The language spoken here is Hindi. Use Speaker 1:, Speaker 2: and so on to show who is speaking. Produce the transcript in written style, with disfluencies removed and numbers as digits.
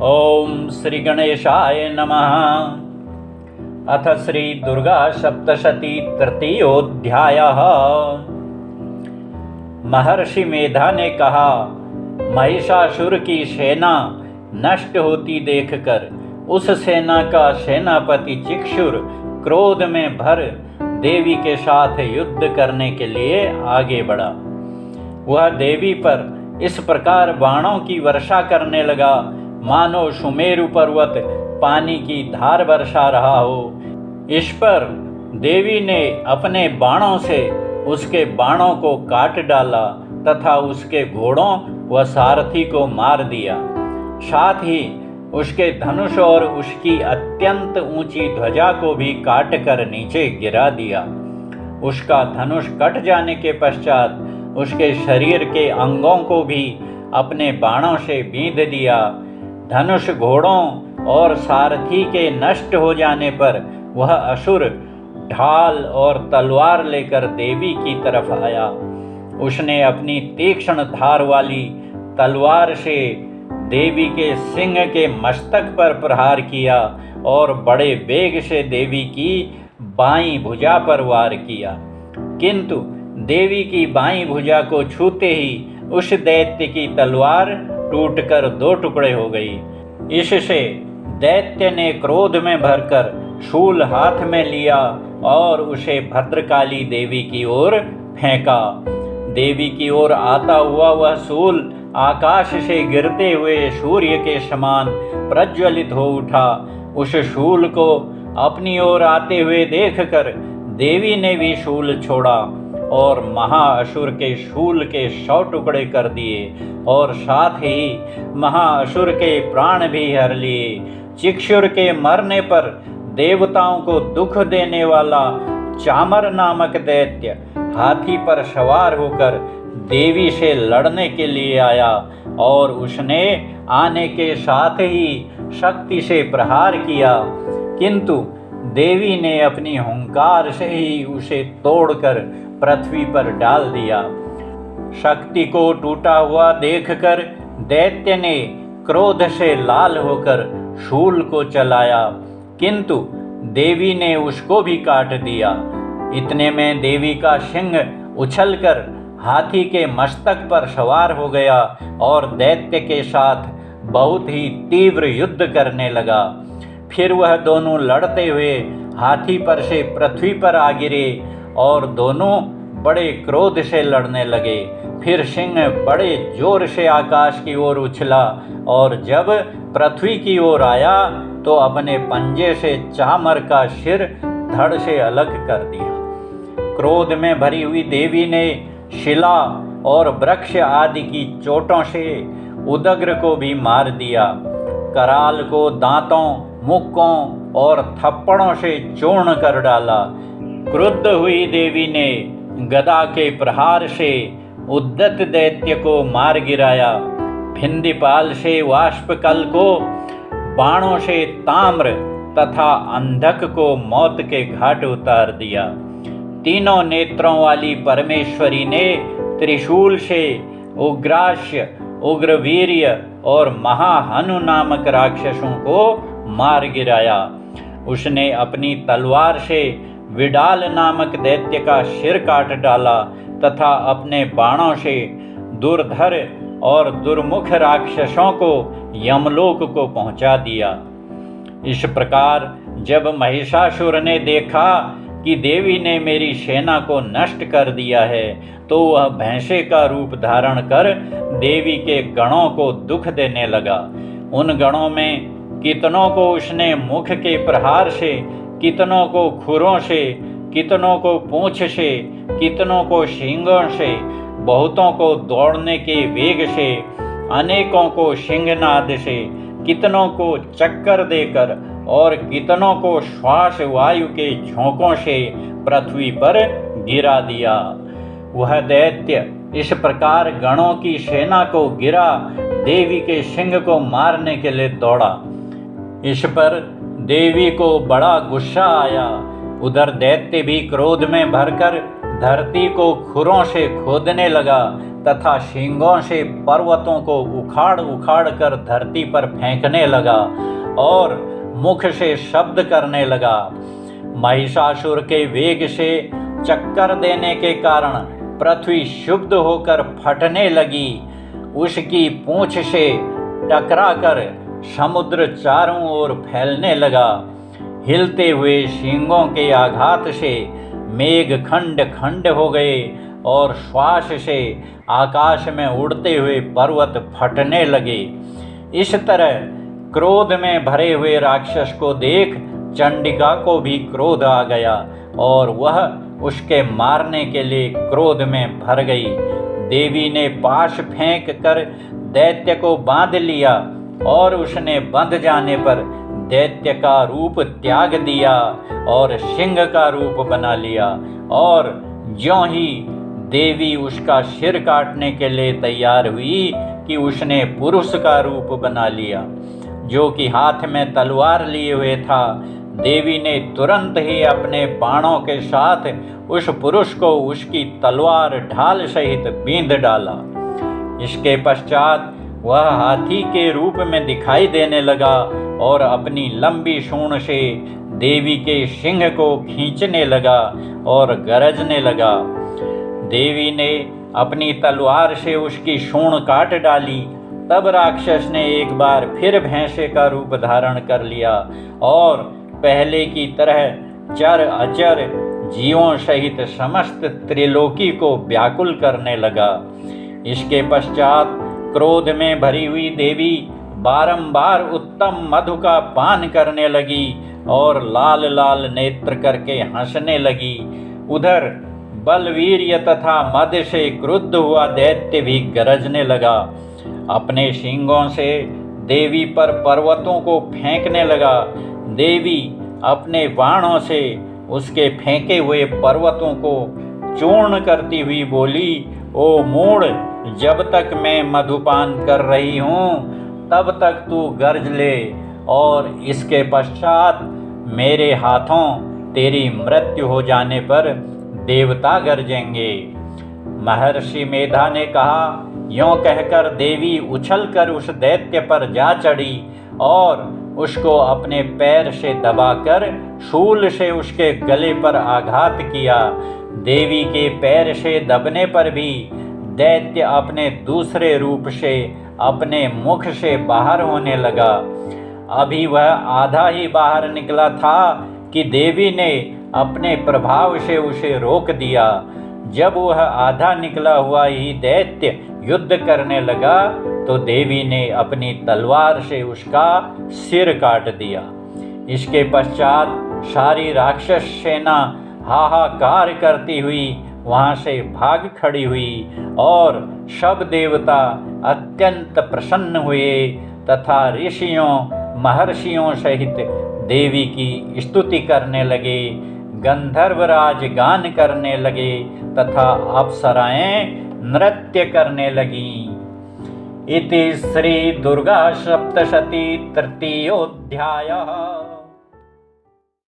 Speaker 1: ओम श्री गणेशाय नमः। अथ श्री दुर्गा सप्तशती तृतीयोऽध्यायः। महर्षि मेधा ने कहा, महिषासुर की सेना नष्ट होती देखकर उस सेना का सेनापति चिक्षुर क्रोध में भर देवी के साथ युद्ध करने के लिए आगे बढ़ा। वह देवी पर इस प्रकार बाणों की वर्षा करने लगा मानो सुमेरु पर्वत पानी की धार बरसा रहा हो। इस पर देवी ने अपने बाणों से उसके बाणों को काट डाला तथा उसके घोड़ों व सारथी को मार दिया। साथ ही उसके धनुष और उसकी अत्यंत ऊंची ध्वजा को भी काट कर नीचे गिरा दिया। उसका धनुष कट जाने के पश्चात उसके शरीर के अंगों को भी अपने बाणों से बींध दिया। धनुष, घोड़ों और सारथी के नष्ट हो जाने पर वह असुर ढाल और तलवार लेकर देवी की तरफ आया। उसने अपनी तीक्ष्ण धार वाली तलवार से देवी के सिंह के मस्तक पर प्रहार किया और बड़े वेग से देवी की बाईं भुजा पर वार किया। किंतु देवी की बाईं भुजा को छूते ही उस दैत्य की तलवार टूटकर दो टुकड़े हो गई। इससे दैत्य ने क्रोध में भरकर शूल हाथ में लिया और उसे भद्रकाली देवी की ओर फेंका। देवी की ओर आता हुआ वह शूल आकाश से गिरते हुए सूर्य के समान प्रज्वलित हो उठा। उस शूल को अपनी ओर आते हुए देखकर देवी ने भी शूल छोड़ा और महाअसुर के शूल के 100 टुकड़े कर दिए और साथ ही महाअसुर के प्राण भी हर लिए। चिक्षुर के मरने पर देवताओं को दुख देने वाला चामर नामक दैत्य हाथी पर सवार होकर देवी से लड़ने के लिए आया और उसने आने के साथ ही शक्ति से प्रहार किया। किंतु देवी ने अपनी हुंकार से ही उसे तोड़कर पृथ्वी पर डाल दिया। शक्ति को टूटा हुआ देखकर दैत्य ने क्रोध से लाल होकर शूल को चलाया, किंतु देवी ने उसको भी काट दिया। इतने में देवी का सिंह उछलकर हाथी के मस्तक पर सवार हो गया और दैत्य के साथ बहुत ही तीव्र युद्ध करने लगा। फिर वह दोनों लड़ते हुए हाथी पर से पृथ्वी पर आ गिरे और दोनों बड़े क्रोध से लड़ने लगे। फिर सिंह बड़े जोर से आकाश की ओर उछला और जब पृथ्वी की ओर आया तो अपने पंजे से चामर का सिर धड़ से अलग कर दिया। क्रोध में भरी हुई देवी ने शिला और वृक्ष आदि की चोटों से उदग्र को भी मार दिया। कराल को दांतों, मुक्कों और थप्पड़ों से चूर्ण कर डाला। क्रुद्ध हुई देवी ने गदा के प्रहार से उद्दत दैत्य को मार गिराया। भिंदीपाल से वाष्पकल को, बाणों से ताम्र तथा अंधक को मौत के घाट उतार दिया। तीनों नेत्रों वाली परमेश्वरी ने त्रिशूल से उग्रास्य, उग्रवीर्य और महाहनु नामक राक्षसों को मार गिराया। उसने अपनी तलवार से विडाल नामक दैत्य का सिर काट डाला तथा अपने बाणों से दुर्धर और दुर्मुख राक्षसों को यमलोक को पहुंचा दिया। इस प्रकार जब महिषासुर ने देखा कि देवी ने मेरी सेना को नष्ट कर दिया है तो वह भैंसे का रूप धारण कर देवी के गणों को दुख देने लगा। उन गणों में कितनों को उसने मुख के प्रहार से, कितनों को खुरों से, कितनों को पूंछ से, कितनों को सींगों से, बहुतों को दौड़ने के वेग से, अनेकों को सिंहनाद से, कितनों को चक्कर देकर और कितनों को श्वास वायु के झोंकों से पृथ्वी पर गिरा दिया। वह दैत्य इस प्रकार गणों की सेना को गिरा देवी के सिंह को मारने के लिए दौड़ा। इस पर देवी को बड़ा गुस्सा आया। उधर दैत्य भी क्रोध में भरकर धरती को खुरों से खोदने लगा तथा सींगों से पर्वतों को उखाड़ उखाड़ कर धरती पर फेंकने लगा और मुख से शब्द करने लगा। महिषासुर के वेग से चक्कर देने के कारण पृथ्वी क्षुब्ध होकर फटने लगी। उसकी पूंछ से टकराकर समुद्र चारों ओर फैलने लगा। हिलते हुए सींगों के आघात से मेघ खंड खंड हो गए और श्वास से आकाश में उड़ते हुए पर्वत फटने लगे। इस तरह क्रोध में भरे हुए राक्षस को देख चंडिका को भी क्रोध आ गया और वह उसके मारने के लिए क्रोध में भर गई। देवी ने पाश फेंक कर दैत्य को बांध लिया और उसने बंध जाने पर दैत्य का रूप त्याग दिया और सिंह का रूप बना लिया। और ज्यों ही देवी उसका सिर काटने के लिए तैयार हुई कि उसने पुरुष का रूप बना लिया, जो कि हाथ में तलवार लिए हुए था। देवी ने तुरंत ही अपने बाणों के साथ उस पुरुष को उसकी तलवार ढाल सहित बींध डाला। इसके पश्चात वह हाथी के रूप में दिखाई देने लगा और अपनी लंबी सूंड से देवी के सिंह को खींचने लगा और गरजने लगा। देवी ने अपनी तलवार से उसकी सूंड काट डाली। तब राक्षस ने एक बार फिर भैंसे का रूप धारण कर लिया और पहले की तरह चर अचर जीवों सहित समस्त त्रिलोकी को व्याकुल करने लगा। इसके पश्चात क्रोध में भरी हुई देवी बारंबार उत्तम मधु का पान करने लगी और लाल लाल नेत्र करके हंसने लगी। उधर बलवीर्य तथा मद से क्रुद्ध हुआ दैत्य भी गरजने लगा। अपने सींगों से देवी पर पर्वतों को फेंकने लगा। देवी अपने बाणों से उसके फेंके हुए पर्वतों को चूर्ण करती हुई बोली, ओ मूढ़, जब तक मैं मधुपान कर रही हूँ तब तक तू गर्ज ले और इसके पश्चात मेरे हाथों तेरी मृत्यु हो जाने पर देवता गरजेंगे। महर्षि मेधा ने कहा। यों कहकर देवी उछलकर उस दैत्य पर जा चढ़ी और उसको अपने पैर से दबाकर शूल से उसके गले पर आघात किया। देवी के पैर से दबने पर भी दैत्य अपने दूसरे रूप से अपने मुख से बाहर होने लगा। अभी वह आधा ही बाहर निकला था कि देवी ने अपने प्रभाव से उसे रोक दिया। जब वह आधा निकला हुआ ही दैत्य युद्ध करने लगा तो देवी ने अपनी तलवार से उसका सिर काट दिया। इसके पश्चात सारी राक्षस सेना हाहाकार करती हुई वहां से भाग खड़ी हुई और सब देवता अत्यंत प्रसन्न हुए तथा ऋषियों महर्षियों सहित देवी की स्तुति करने लगे। गंधर्वराज गान करने लगे तथा अप्सराएं नृत्य करने लगीं। इति श्री दुर्गा सप्तशती तृतीयोऽध्यायः।